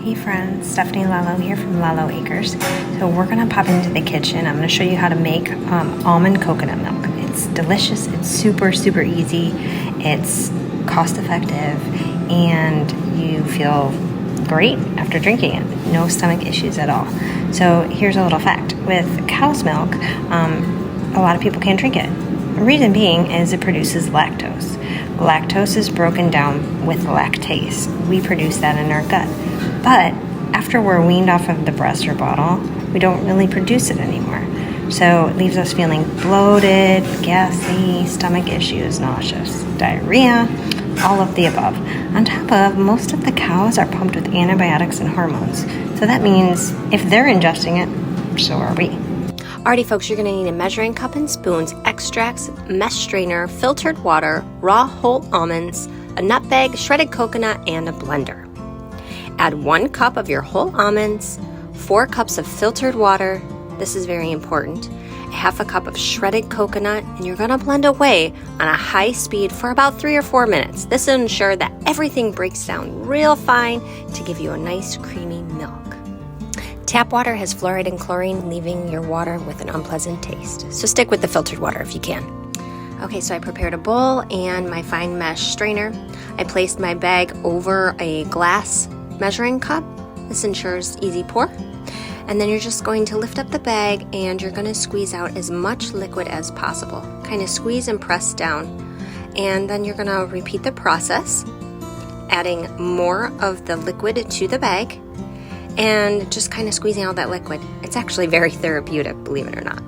Hey friends, Stephanie Lalo here from Lalo Acres. So we're gonna pop into the kitchen. I'm gonna show you how to make almond coconut milk. It's delicious, it's super easy, it's cost effective, and you feel great after drinking it. No stomach issues at all. So here's a little fact. With cow's milk, a lot of people can't drink it. The reason being is it produces lactose. Lactose is broken down with lactase. We produce that in our gut. But after we're weaned off of the breast or bottle, we don't really produce it anymore. So it leaves us feeling bloated, gassy, stomach issues, nauseous, diarrhea, all of the above. On top of, most of the cows are pumped with antibiotics and hormones. So that means if they're ingesting it, so are we. Alrighty folks, you're going to need a measuring cup and spoons, extracts, mesh strainer, filtered water, raw whole almonds, a nutmeg, shredded coconut, and a blender. Add 1 cup of your whole almonds, 4 cups of filtered water, this is very important, half a cup of shredded coconut, and you're going to blend away on a high speed for about 3 or 4 minutes. This will ensure that everything breaks down real fine to give you a nice creamy milk. Tap water has fluoride and chlorine, leaving your water with an unpleasant taste. So stick with the filtered water if you can. Okay, so I prepared a bowl and my fine mesh strainer. I placed my bag over a glass measuring cup. This ensures easy pour. And then you're just going to lift up the bag and you're going to squeeze out as much liquid as possible. Kind of squeeze and press down. And then you're going to repeat the process, adding more of the liquid to the bag and just kind of squeezing out that liquid. It's actually very therapeutic, believe it or not.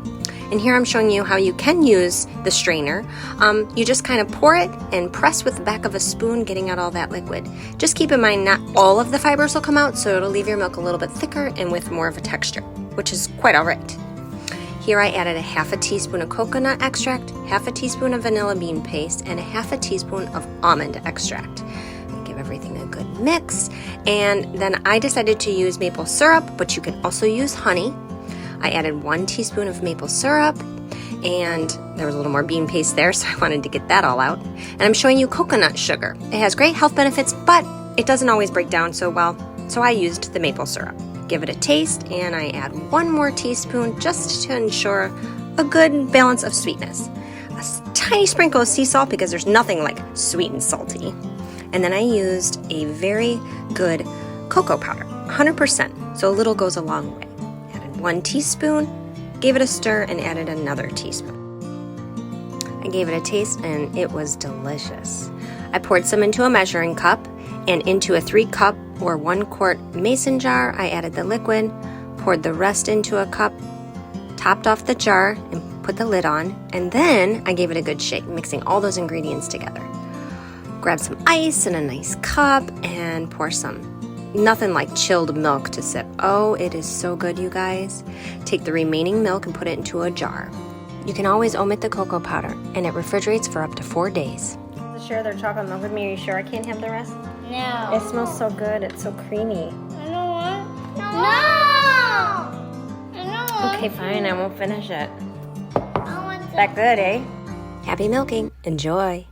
And here I'm showing you how you can use the strainer. You just kind of pour it and press with the back of a spoon, getting out all that liquid. Just keep in mind, not all of the fibers will come out, so it'll leave your milk a little bit thicker and with more of a texture, which is quite all right. Here I added a half a teaspoon of coconut extract, half a teaspoon of vanilla bean paste, and a half a teaspoon of almond extract. Give everything a good mix. And then I decided to use maple syrup, but you can also use honey. I added 1 teaspoon of maple syrup, and there was a little more bean paste there, so I wanted to get that all out. And I'm showing you coconut sugar. It has great health benefits, but it doesn't always break down so well, so I used the maple syrup. Give it a taste, and I add 1 more teaspoon just to ensure a good balance of sweetness. A tiny sprinkle of sea salt because there's nothing like sweet and salty. And then I used a very good cocoa powder, 100%, so a little goes a long way. 1 teaspoon, gave it a stir, and added another teaspoon. I gave it a taste and it was delicious. I poured some into a measuring cup, and into a 3-cup or 1-quart mason jar, I added the liquid, poured the rest into a cup, topped off the jar, and put the lid on, and then I gave it a good shake, mixing all those ingredients together. Grab some ice in a nice cup and pour some. Nothing like chilled milk to sip. Oh, it is so good, you guys. Take the remaining milk and put it into a jar. You can always omit the cocoa powder, and it refrigerates for up to 4 days. Share their chocolate milk with me. Are you sure I can't have the rest? No. It smells so good. It's so creamy. I don't want. No. I don't want. Okay, fine. I won't finish it. I want That good, eh? Happy milking. Enjoy.